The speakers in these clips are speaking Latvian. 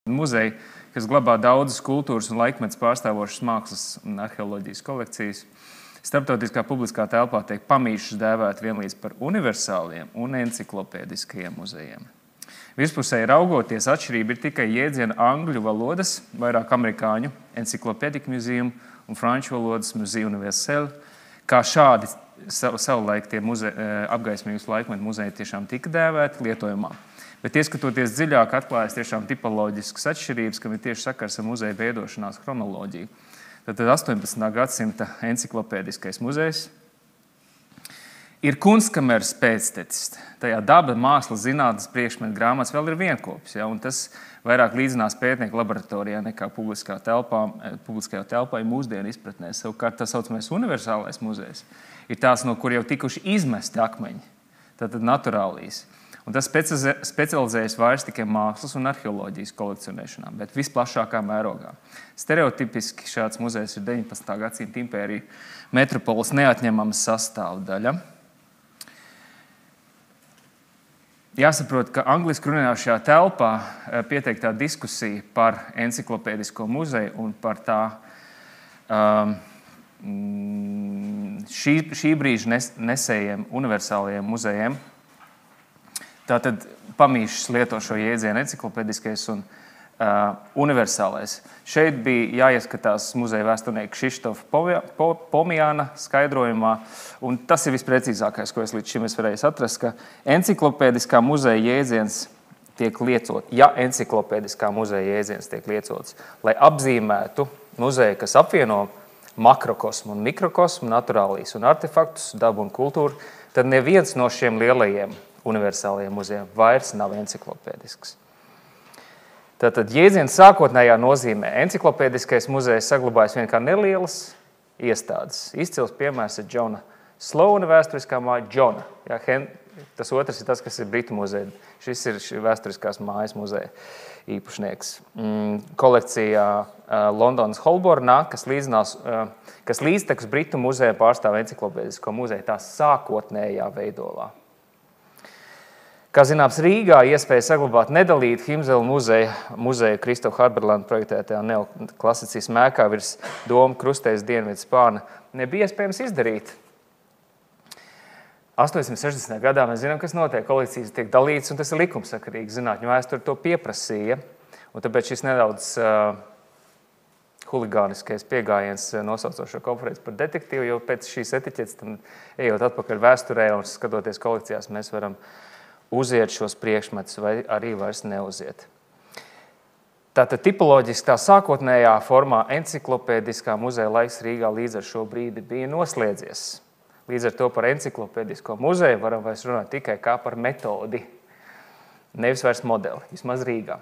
Muzeji, kas glabā daudzas kultūras un laikmetus pārstāvošas mākslas un arheoloģijas kolekcijas. Starptautiskā publiskā telpā tiek pamīšus dēvēti vienlīdz par universāliem un enciklopēdiskajiem muzejiem. Virspusēji raugoties, atšķirība ir tikai jēdziena angļu valodas, vairāk amerikāņu Encyclopedic Museum un franču valodas Musée Universel, kā šādi savulaik tie apgaismīgus laikmetu muzeji tiešām tika dēvēti lietojumā. Bet ieskatoties dziļāk, atklājas tiešām tipoloģiskas atšķirības, kam ir tieši sakars ar muzeja veidošanās chronoloģiju. Tātad 18. gadsimta enciklopēdiskais muzejs ir kunstkameras pēctecis. Tajā daba, mākslas, zinātnes, priekšmetu grāmatas vēl ir vienkopis, ja, un tas vairāk līdzinās pētnieku laboratorijā nekā publiskajā telpā mūsdienu izpratnē. Savukārt tā saucamais universālais muzejs ir tās, no kur jau tikuši izmesti akmeņi, tātad naturālīs. Un tas specializējas vairs tikai mākslas un arheoloģijas kolekcionēšanā, bet visplašākā mērogā. Stereotipiski šāds muzejs ir 19. gadsimta impērija metropoles neatņemama sastāvdaļa. Jāsaprot, ka angliski runājošajā telpā pieteiktā diskusija par enciklopēdisko muzeju un par tā šī brīža nesējiem universālajiem muzejiem. Tātad pamīšus lieto šo jēdzienu enciklopēdiskais un universālais. Šeit bija jāieskatās muzeja vēsturnieka Kšištofa Pomjāna skaidrojumā, un tas ir visprecīzākais, ko es līdz šim varēju atrast, ka enciklopēdiskā muzeja jēdziens tiek lietots, enciklopēdiskā muzeja jēdziens tiek lietots, lai apzīmētu muzeju, kas apvieno makrokosmu un mikrokosmu, naturālīs un artefaktus, dabu un kultūru, tad neviens no šiem lielajiem universālajiem muzejiem vairs nav enciklopēdisks. Tātad jēdziens sākotnējā nozīmē enciklopēdiskais muzejs saglabājas vien kā nelielas iestādes. Izcils piemērs ir Džona Slouna vēsturiskā māja Džona. Ja, tas otrs ir tas, kas ir Britu muzeja. Šis ir vēsturiskās mājas muzeja īpašnieks. Kolekcijā Londonas Holbornā, kas līdztekus Britu muzeja pārstāv enciklopēdisko muzeju tās sākotnējā veidolā. Kā zināms, Rīgā iespēja saglabāt nedalītu Himzela muzeja Kristofa Harberlanda projektētajā neoklasicisma ēkā virs Doma krustejas dienvidu spārna nebija iespējams izdarīt. 860. gadā mēs zinām, kas notiek. Kolekcijas tiek dalītas, un tas ir likumsakarīgi. Zinātņu vēsture to pieprasīja, un tāpēc šis nedaudz huligāniskais piegājiens nosaucošo konferenci par detektīvu, jo pēc šīs etiķetes, ejot atpakaļ vēsturē un skatoties kolekcijās, mēs varam uziet šos priekšmetus vai arī vairs neuziet. Tātad tipoloģiski tā sākotnējā formā enciklopēdiskā muzeja laiks Rīgā līdz ar šo brīdi bija noslēdzies. Līdz ar to par enciklopēdisko muzeju varam vairs runāt tikai kā par metodi, nevis vairs modeli, vismaz Rīgā.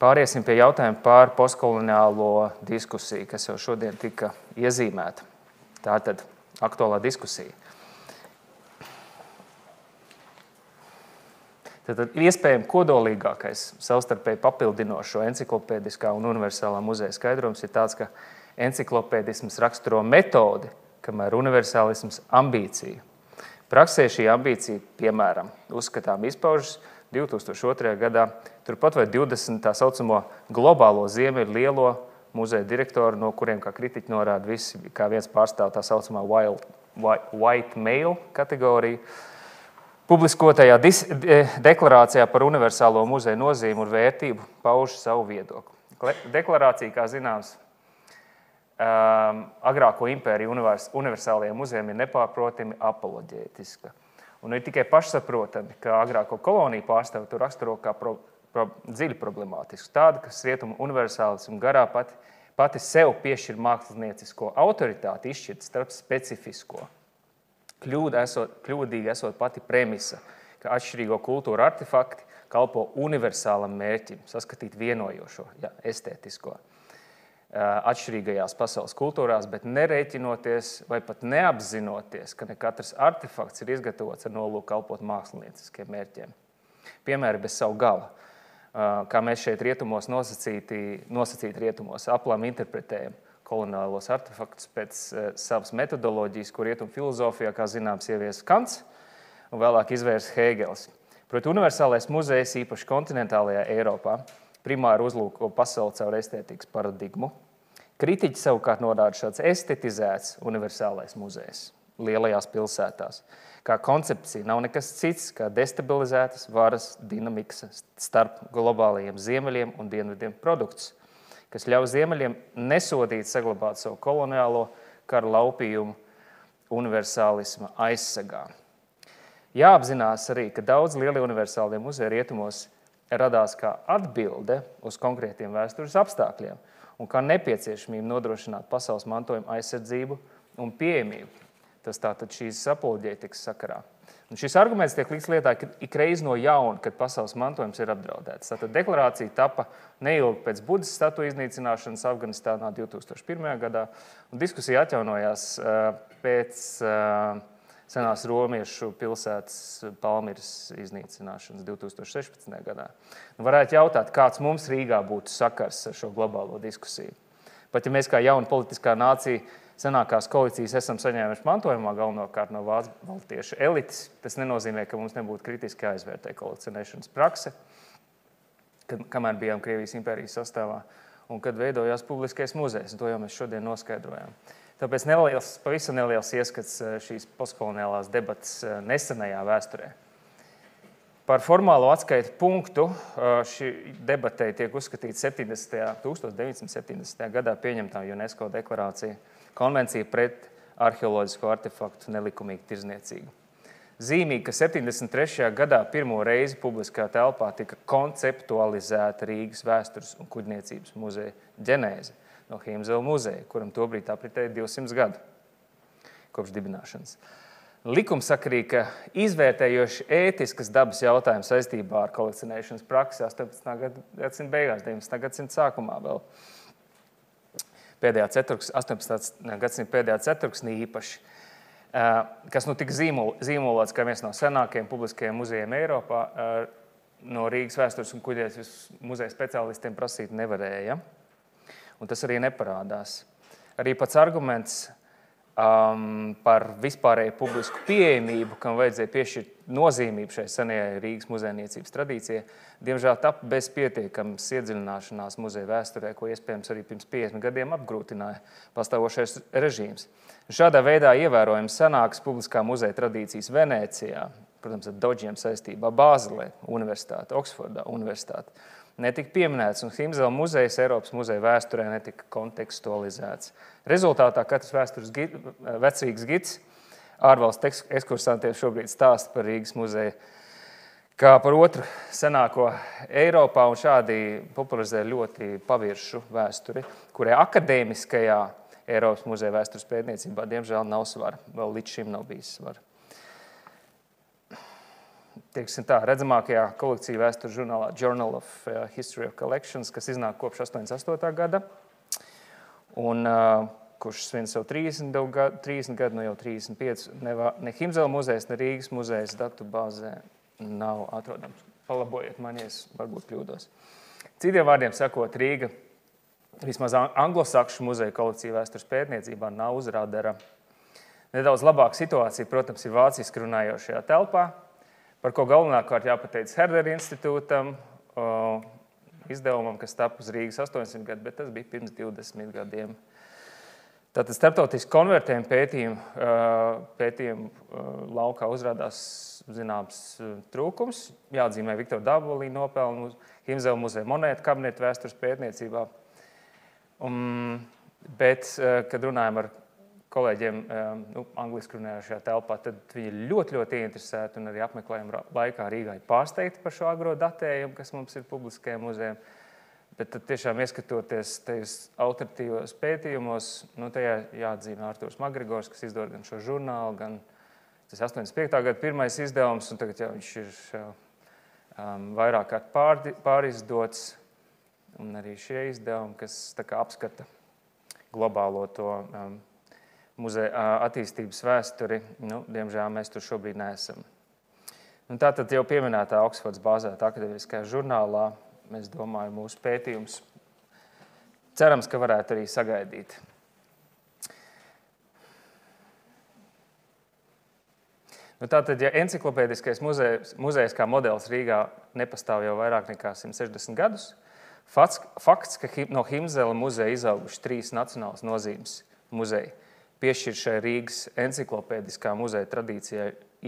Pāriesim pie jautājuma par postkoloniālo diskusiju, kas jau šodien tika iezīmēta. Tātad aktuālā diskusija. Tad iespējami kodolīgākais savstarpēji papildinošo enciklopēdiskā un universālā muzeja skaidrojums ir tāds, ka enciklopēdisms raksturo metodi, kamēr universālisms ambīciju. Praksē šī ambīcija, piemēram, uzskatām izpaužas 2002. gadā, turpat vai 20 tā saucamo globālo ziemeļu lielo muzeja direktoru, no kuriem, kā kritiķi norāda, visi kā viens pārstāv tā saucamā white male kategoriju, publiskotajā deklarācijā par universālo muzeju nozīmi un vērtību pauž savu viedokli. Deklarācija, kā zināms, agrāko impēriju universālajiem muzejiem ir nepārprotami apoloģētiska. Un ir tikai pašsaprotami, ka agrāko koloniju pārstāvi to raksturo kā dziļi problemātisku. Tāda, kas rietumu universālismu garā pati sev piešķir māksliniecisko autoritāti, izšķirt starp specifisko. Kļūdīgi esot pati premisa, ka atšķirīgo kultūru artefakti kalpo universālam mērķim, saskatīt vienojošo, estētisko, atšķirīgajās pasaules kultūrās, bet nerēķinoties vai pat neapzinoties, ka ne katrs artefakts ir izgatavots ar nolūku kalpot mākslinieciskiem mērķiem. Piemēri bez savu gala. Kā mēs šeit rietumos nosacīt rietumos, aplām interpretējam koloniālos artefaktus pēc savas metodoloģijas, ko rietumu filozofijā, kā zināms, ievies Kants un vēlāk izvērs Hēgelis. Proti, universālais muzejs, īpaši kontinentālajā Eiropā, primāri uzlūko pasauli caur estētikas paradigmu. Kritiķi savukārt norāda šāds estetizēts universālais muzejs lielajās pilsētās. Kā koncepcija nav nekas cits, kā destabilizētas varas dinamikas starp globālajiem ziemeļiem un dienvidiem produkts, kas ļauj ziemeļiem nesodīt saglabāt savu koloniālo karu laupījumu universālisma aizsegā. Jāapzinās arī, ka daudz lielie universālie muzeji rietumos radās kā atbilde uz konkrētiem vēstures apstākļiem un kā nepieciešamība nodrošināt pasaules mantojuma aizsardzību un pieejamību. Tas tātad šīs apoloģētikas sakarā. Un šis arguments tiek līdz lietā ikreiz no jauna, kad pasaules mantojums ir apdraudēts. Tātad deklarācija tapa neilgi pēc Budas statu iznīcināšanas Afganistānā 2001. gadā, un diskusija atjaunojās pēc senās romiešu pilsētas Palmiras iznīcināšanas 2016. gadā. Varētu jautāt, kāds mums Rīgā būtu sakars ar šo globālo diskusiju. Pat ja mēs kā jauna politiskā nācija senākās koalīcijas esam saņēmuši mantojumā galvenokārt no vācu baltiešu elites, tas nenozīmē, ka mums nebūtu kritiski jāizvērtē kolekcionēšanas prakse, kamēr bijām Krievijas impērijas sastāvā un kad veidojās publiskais muzejs. To jau mēs šodien noskaidrojām. Tāpēc pavisam neliels ieskats šīs postkoloniālās debatas nesenajā vēsturē. Par formālo atskaitu punktu šī debatei tiek uzskatīta 1970. gadā pieņemtā UNESCO deklarācija konvencija pret arheoloģisko artefaktu nelikumīgu tirdzniecību. Zīmīgi, ka 73. gadā pirmo reizi publiskā telpā tika konceptualizēta Rīgas vēstures un kuģniecības muzeja ģenēze no Himzela muzeja, kuram tobrīd apritēja 200 gadu kopš dibināšanas. Likumsakarīgi, ka izvērtējoši ētiskas dabas jautājumi saistībā ar kolekcionēšanas praksi 18. gadsimta beigās, 19. gadsimta sākumā vēl. 18. gadsimta pēdējā ceturksnī īpaši, kas tika zīmolots kā viens no senākajiem publiskajiem muzejiem Eiropā, no Rīgas vēstures un kuģniecības muzeja speciālistiem prasīt nevarēja. Un tas arī neparādās. Arī pats arguments par vispārēju publisku pieejamību, kam vajadzēja piešķirt nozīmību šai senajai Rīgas muzejniecības tradīcijai, diemžēl tapa bez pietiekamas iedziļināšanās muzeja vēsturē, ko iespējams arī pirms 50 gadiem apgrūtināja pastāvošais režīms. Šādā veidā ievērojami senākas publiskā muzeja tradīcijas Venēcijā, protams, ar Dodžiem saistībā Bāzelē, universitāte, Oksfordā universitāte, netika pieminēts, un Himzela muzejs Eiropas muzeja vēsturē netika kontekstualizēts. Rezultātā katrs vēstures vecrīgas gids ārvalstu ekskursantiem šobrīd stāsta par Rīgas muzeju kā par otru senāko Eiropā, un šādi popularizē ļoti paviršu vēsturi, kurai akadēmiskajā Eiropas muzeja vēstures pētniecībā diemžēl nav svara. Vēl līdz šim nav bijis svara. Teiksim tā, redzamākajā kolekciju vēstures žurnālā Journal of History of Collections, kas iznāk kopš 88. gada, un kurš svin sev 30 gadu, no jau 35, ne Himzela muzejs, ne Rīgas muzejs datubāzē nav atrodams. Palabojiet mani, es varbūt kļūdos. Citiem vārdiem sakot, Rīga, vismaz anglosakšu muzeja kolekciju vēstures pētniecībā nav uz radara. Nedaudz labāka situācija, protams, ir vāciski runājošajā telpā, par ko galvenākārt jāpateic Herdera institūtam, izdevumam, kas tapa uz Rīgas 800 gadu, bet tas bija pirms 20 gadiem. Tātad starptautiski konvertējumi pētījumu laukā uzrādās zināms trūkums. Jāatzīmē Viktora Dabolī nopelnu Himzela muzeja monētu kabinetu vēstures pētniecībā. Bet, kad runājam ar kolēģiem angliski runājošajā telpā, tad viņi ļoti ieinteresēti un arī apmeklējuma laikā Rīgā ir pārsteigti par šo agro datējumu, kas mums ir publiskajiem muzejiem. Bet tad tiešām ieskatoties tajos autoritīvos pētījumos, tajā jāatzīmē Artūrs Magrigors, kas izdod gan šo žurnālu, gan tas 85. gada pirmais izdevums, un tagad jau viņš ir vairāk kārt pārizdots, un arī šie izdevumi, kas tā kā apskata globālo to muzeja attīstības vēsturi, diemžēl mēs tur šobrīd neesam. Tātad jau pieminētā Oksfordas bāzēta akadēmiskajā žurnālā, mēs domājam, mūsu pētījums cerams, ka varētu arī sagaidīt. Tātad, ja enciklopēdiskais muzejs kā modelis Rīgā nepastāv jau vairāk nekā 160 gadus, Fakts, ka no Himzela muzeja izauguši 3 nacionālas nozīmes muzeji, piešķir šai Rīgas enciklopēdiskā muzeja tradīcijai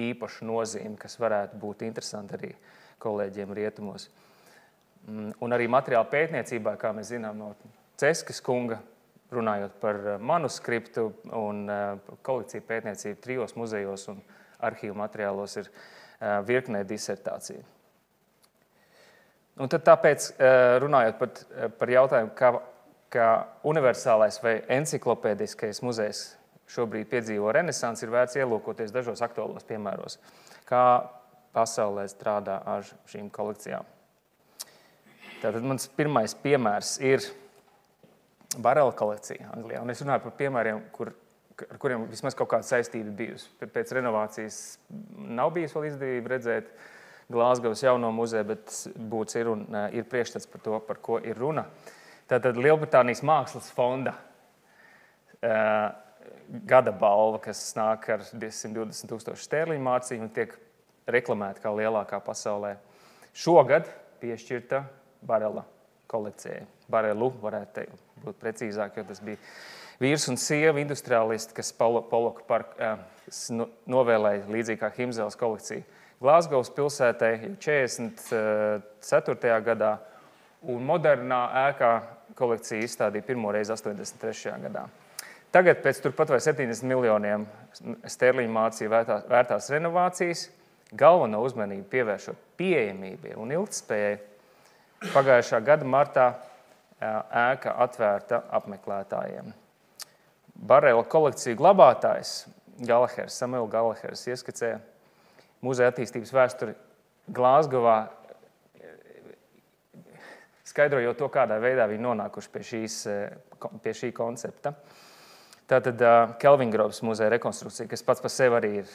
īpašu nozīmi, kas varētu būt interesanti arī kolēģiem rietumos. Un arī materiāla pētniecībā, kā mēs zinām no Ceskas kunga, runājot par manuskriptu un kolekciju pētniecību 3 muzejos un arhīvu materiālos, ir virknē disertācija. Un tad tāpēc, runājot par jautājumu, kā universālais vai enciklopēdiskais muzejs šobrīd piedzīvo renesansi, ir vērts ielūkoties dažos aktuālos piemēros, kā pasaulē strādā ar šīm kolekcijām. Tātad mans pirmais piemērs ir Barela kolekcija Anglijā. Un es runāju par piemēriem, ar kuriem vismaz kaut kāda saistība bijusi. Pēc renovācijas nav bijis vēl izdevība redzēt Glāzgovas jauno muzeju, bet būts ir un ir priekšstats par to, par ko ir runa. Tātad Lielbritānijas mākslas fonda gada balva, kas nāk ar 220,000 sterliņu mārciņu un tiek reklamēta kā lielākā pasaulē. Šogad piešķirta Barela kolekcijai. Barelu varētu būt precīzāk, jo tas bija vīrs un sieva industriālisti, kas Poloka parka novēlēja līdzīgi kā Himzelas kolekcija Glāzgovas pilsētai 44. gadā, un modernā ēkā kolekcija izstādīja pirmo reizi 83. gadā. Tagad pēc turpat vai 70 miljoniem sterliņu mārciņu vērtās renovācijas, galveno uzmanību pievēršot pieejamībai un ilgtspējai, pagājušā gada martā ēka atvērta apmeklētājiem. Barela kolekciju glabātājs Samuel Galahers ieskicē muzeja attīstības vēsturi Glāzgovā, skaidrojot to, kādā veidā viņi nonākuši pie šī koncepta. Tātad Kelvingroves muzeja rekonstrukcija, kas pats par sevi arī ir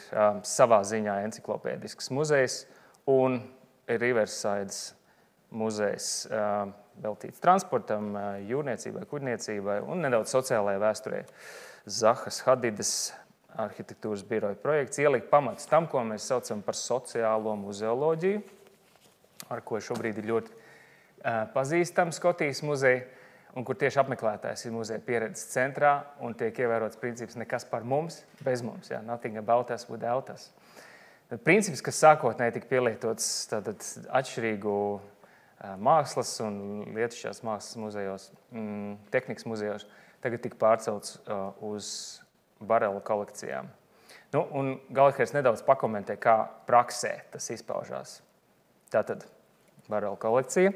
savā ziņā enciklopēdisks muzejs, un Riversides muzejs veltīts transportam, jūrniecībai, kuģniecībai un nedaudz sociālajai vēsturē. Zahas Hadidas arhitektūras biroja projekts ielika pamatus tam, ko mēs saucam par sociālo muzeoloģiju, ar ko šobrīd ir ļoti pazīstama Skotijas muzeja, un kur tieši apmeklētājs ir muzeja pieredzes centrā un tiek ievērots princips nekas par mums, bez mums, nothing about us without us. Princips, kas sākotnēji tika pielietots tātad atšķirīgu mākslas un lietišķās mākslas muzejos, tehnikas muzejos, tagad tika pārcelts uz Barela kolekcijām. Un Galahers nedaudz pakomentē, kā praksē tas izpaužās. Tātad Barela kolekcija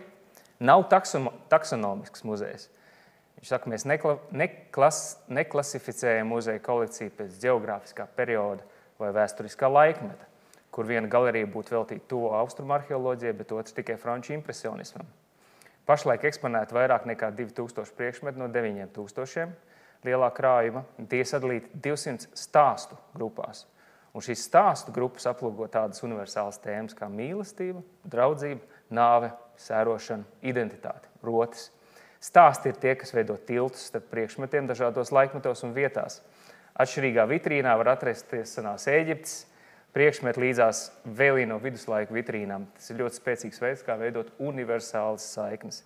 nav taksonomisks muzejs. Viņš saka, mēs neklasificējam muzeja kolekciju pēc ģeogrāfiskā perioda vai vēsturiskā laikmeta, kur viena galerija būtu veltīta to austrumu arheoloģijai, bet otrs tikai franču impresionismam. Pašlaik eksponēta vairāk nekā 2000 priekšmetu no 9000 lielā krājuma, un tie sadalīti 200 stāstu grupās. Un šīs stāstu grupas aplūko tādas universālas tēmas kā mīlestība, draudzība, nāve, sērošana, identitāte, rotas. Stāsti ir tie, kas veido tiltus starp priekšmetiem dažādos laikmetos un vietās. Atšķirīgā vitrīnā var atrasties senās Ēģiptes priekšmeti līdzās vēlīno viduslaiku vitrīnām. Tas ir ļoti spēcīgs veids, kā veidot universālas saiknes.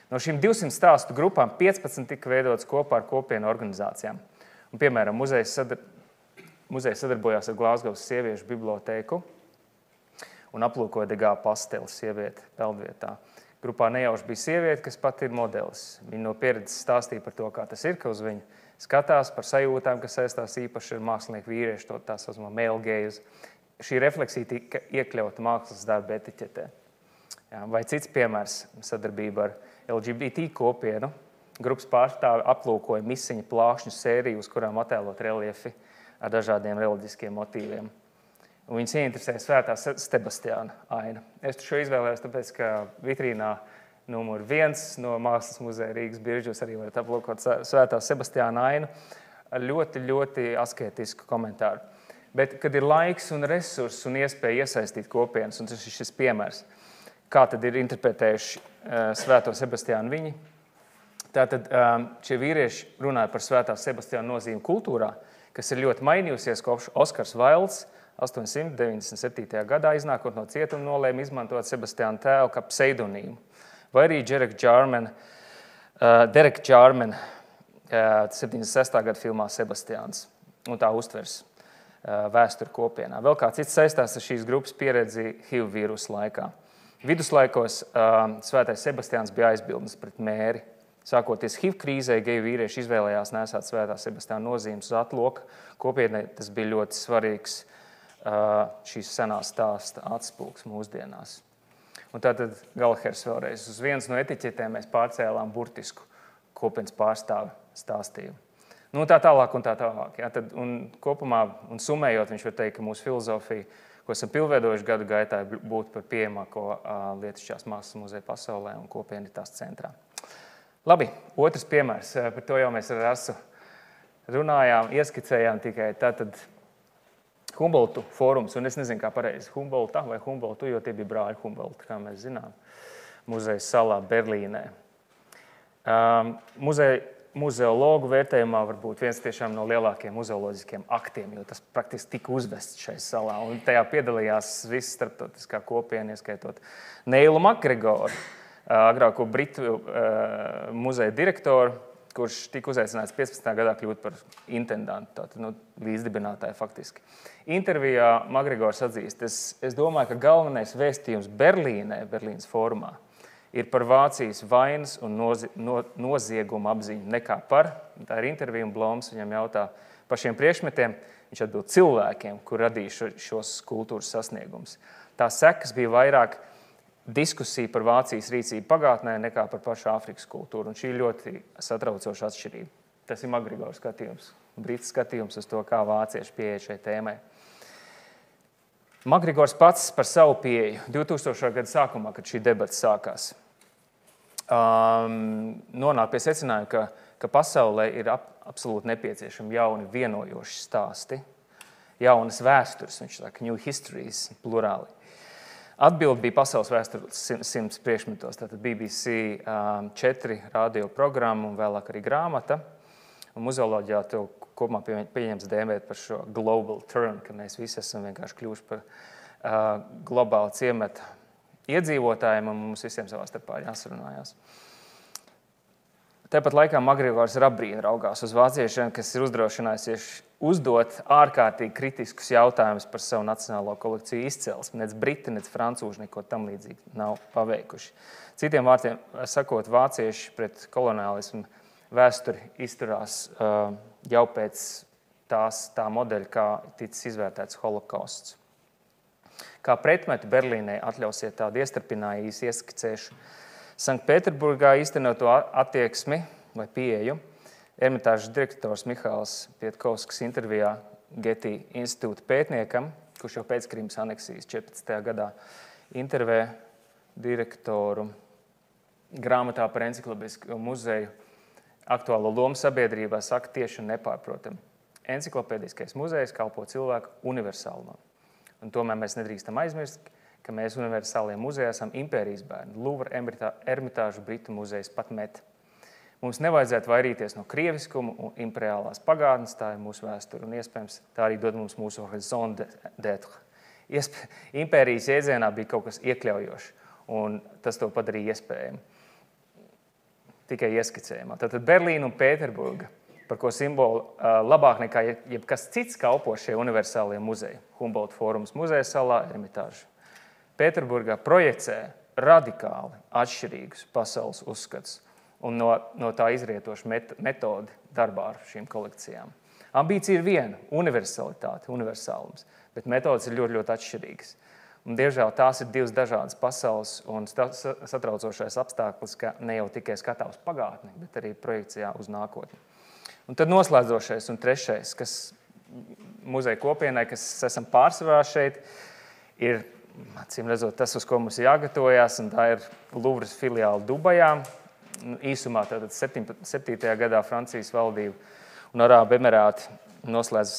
No šīm 200 stāstu grupām 15 tika veidotas kopā ar kopienu organizācijām. Un, piemēram, muzejs sadarbojās ar Glāzgovas sieviešu bibliotēku un aplūkoja Degā Pasteli sievieti peldvietā. Grupā nejauši bija sieviete, kas pat ir modelis. Viņa no pieredzes stāstīja par to, kā tas ir, ka uz viņu skatās par sajūtām, kas saistās īpaši ar mākslinieku vīriešu, to tā saucamā male gaze. Šī refleksija tika iekļauta mākslas darba etiķetē. Vai cits piemērs sadarbība ar LGBT kopienu. Grupas pārstāvi aplūkoja misiņa plākšņu sēriju, uz kurām attēlot reliefi ar dažādiem reliģiskiem motīviem. Un viņus ieinteresēja Svētā Sebastiāna aina. Es šo izvēlējos, tāpēc, ka vitrīnā numur 1 no Mākslas muzeja Rīgas Biržos arī varat aplūkot Svētā Sebastiāna ainu ar ļoti, ļoti asketisku komentāru. Bet, kad ir laiks un resurss un iespēja iesaistīt kopienas, un tas ir šis piemērs, kā tad ir interpretējuši Svēto Sebastiānu viņi. Tātad šie vīrieši runāja par Svētā Sebastiāna nozīmi kultūrā, kas ir ļoti mainījusies kopš Oskars Vailds 897. gadā iznākot no cietuma nolēma izmantot Sebastiāna tēlu kā pseidonīmu. vai arī Derek Jarman 76. gada filmā Sebastiāns un tā uztvers vēsturi kopienā. Vēl kā cits saistās ar šīs grupas pieredzi HIV vīrusu laikā. Viduslaikos svētais Sebastiāns bija aizbildnis pret mēri. Sākoties HIV krīzē, geju vīrieši izvēlējās nesāt svētā Sebastiāna nozīmes uz atloka. Kopienai tas bija ļoti svarīgs šīs senās stāsta atspūgs mūsdienās. Un tātad Galahers vēlreiz uz vienas no etiķetēm mēs pārcēlām burtisku kopienas pārstāvi stāstījumu. Nu, tā tālāk un tā tālāk. Ja? Tad, un kopumā, un summējot, viņš var teikt, ka mūsu filozofija, ko esam pilnveidojuši gadu gaitā, būtu par pieejamāko lietišķās mākslas muzeja pasaulē un kopiena ir tās centrā. Labi, otrs piemērs. Par to jau mēs ar Rasu runājām, ieskicējām tikai. Tātad Humboldtu fórums, un es nezinu, kā pareizi, Humboldta vai Humboldtu, jo tie bija brāļi Humboldti, kā mēs zinām, muzeja salā Berlīnē. Muzeologu vērtējumā varbūt viens tiešām no lielākiem muzeoloģiskiem aktiem, jo tas praktiski tika uzvests šai salā. Un tajā piedalījās visi starptautiskā kopiena, ieskaitot Neilu Makgregoru, agrāko Britu muzeja direktoru, kurš tika uzaicināts 15. gadā kļūt par intendantu, tātad līdzdibinātāju faktiski. Intervijā Makgregors atzīst, es domāju, ka galvenais vēstījums Berlīnas fórumā ir par Vācijas vainas un nozieguma apziņu nekā par. Tā ir intervija un Bloms viņam jautā par šiem priekšmetiem. Viņš atbild cilvēkiem, kur radīja šos kultūras sasniegumus. Tā sekas bija vairāk diskusija par Vācijas rīcību pagātnē nekā par pašu Āfrikas kultūru. Un šī ir ļoti satraucoša atšķirība. Tas ir Makgregora skatījums, Brits skatījums uz to, kā vācieši pieeja šai tēmai. Makgregors pats par savu pieeju 2000. gada sākumā, kad šī debata sākās, nonāk pie secinājuma, ka pasaulē ir absolūti nepieciešami jauni vienojoši stāsti, jaunas vēstures, viņš saka, new histories, plurāli. Atbilde bija pasaules vēstures 100 priekšmetos, tātad BBC 4 radio programmu un vēlāk arī grāmata. Un muzeoloģijā to kopumā pieņems dēmēt par šo global turn, ka mēs visi esam vienkārši kļuvuši par globālu ciemata iedzīvotājiem, un mums visiem savā starpā jāsarunājās. Tāpat laikā Makgregors ar apbrīnu raugās uz vāciešiem, kas ir uzdrošinājusies uzdot ārkārtīgi kritiskus jautājumus par savu nacionālo kolekciju izcelsmi. Nec briti, nec francūži neko tam līdzīgi nav paveikuši. Citiem vārdiem sakot, vācieši pret koloniālismu vēsturi izturās jau pēc tā modeļa, kā ticis izvērtēts holokausts. Kā pretmetu Berlīnē atļausiet tādu iestarpināju ieskicēšu Sanktpēterburgā īstenoto attieksmi vai pieeju. Ermitāžas direktors Mihāls Pietkovskis intervijā Getty institūta pētniekam, kurš jau pēc Krimas aneksijas 14. gadā intervē direktoru grāmatā par enciklopēdisko muzeju aktuālo lomu sabiedrībā saka tieši un nepārprotami. Enciklopēdiskais muzejs kalpo cilvēku universālumam. Un tomēr mēs nedrīkstam aizmirst, ka mēs universālajā muzejā esam impērijas bērni. Louvre, Ermitāžu, Britu muzejs pat met. Mums nevajadzētu vairīties no krieviskuma un imperiālās pagātnes, tā ir mūsu vēsture, un iespējams tā arī dod mums mūsu raison d'être. Impērijas jēdzienā bija kaut kas iekļaujošs, un tas to padarīja iespējamu. Tikai ieskicējumā. Tātad Berlīna un Pēterburga, par ko simbolu labāk nekā jebkas cits kalpo šie universālie muzeji. Humboldt fórums muzeja salā, Ermitāža. Pēterburgā projicē radikāli atšķirīgus pasaules uzskats un no tā izrietošu metodi darbā ar šīm kolekcijām. Ambīcija ir viena – universalitāte, universālums, bet metodas ir ļoti, ļoti atšķirīgas. Un, diemžēl, tās ir divas dažādas pasaules un satraucošais apstākļus, ka ne jau tikai skatā uz pagātni, bet arī projekcijā uz nākotni. Un tad noslēdzošais un trešais, kas muzeja kopienai, kas esam pārsvarā šeit, ir, acīm redzot, tas, uz ko mums ir jāgatavojās, un tā ir Louvres filiāla Dubajā. Īsumā tātad 7. gadā Francijas valdība un Arābu Emirāti noslēdz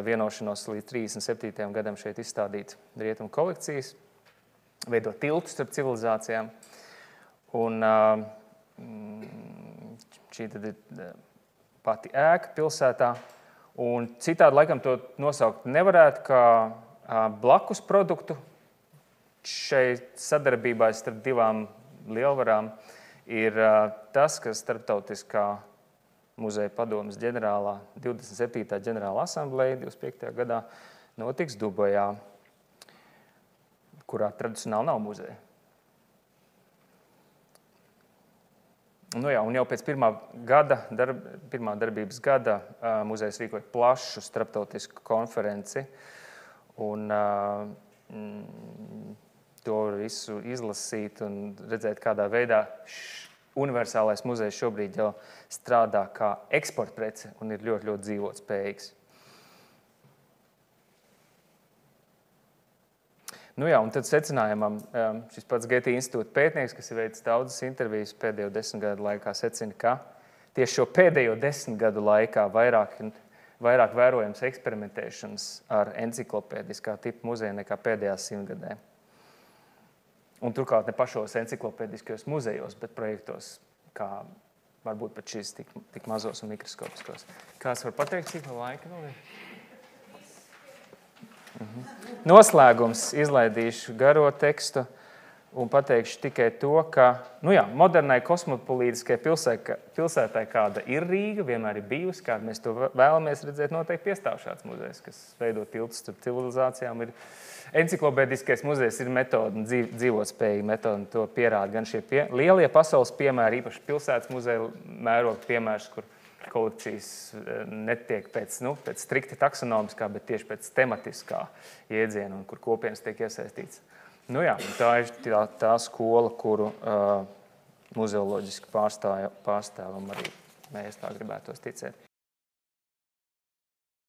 vienošanos līdz 37. gadam šeit izstādīt rietumu kolekcijas, veidot tiltus starp civilizācijām. Un šī tad ir pati ēka pilsētā. Un citādi laikam to nosaukt nevarētu kā blakus produktu šeit sadarbībā starp divām lielvarām, ir tas, ka Starptautiskā muzeja padomes ģenerālā 27. ģenerāla asambleja 25. gadā notiks Dubajā, kurā tradicionāli nav muzeja. Nu jā, un jau pēc pirmā darbības gada muzejs rīkoja plašu starptautisku konferenci, un to visu izlasīt un redzēt, kādā veidā universālais muzejs šobrīd jau strādā kā eksportprece un ir ļoti, ļoti dzīvotspējīgs. Nu jā, un tad secinājumam šis pats Getty institūta pētnieks, kas ir veicis daudzas intervijas pēdējo 10 gadu laikā, secina, ka tieši šo pēdējo 10 gadu laikā vairāk vērojams eksperimentēšanas ar enciklopēdiskā tipa muzeju nekā pēdējās 100 gadē. Un turklāt ne pašos enciklopēdiskajos muzejos, bet projektos, kā varbūt pat šis tik mazos un mikroskopiskos. Kāds var pateikt, cik laika vēl ir? Noslēgums izlaidīšu garo tekstu un pateikšu tikai to, ka modernai kosmopolītiskai pilsētai, kāda ir Rīga, vienmēr ir bijusi, kāda mēs to vēlamies redzēt, noteikti piestāv šāds muzejs, kas veido tiltus starp civilizācijām. Enciklopēdiskais muzejs ir metode, dzīvotspējīga metode, to pierāda gan šie lielie pasaules piemēri, īpaši pilsētas muzeja mēroga piemērs, kur kolekcijas netiek pēc strikti taksonomiskā, bet tieši pēc tematiskā jēdziena un kur kopienas tiek iesaistīts. Nu jā, tā ir tā skola, kuru muzeoloģiski pārstāvam arī mēs tā gribētos ticēt.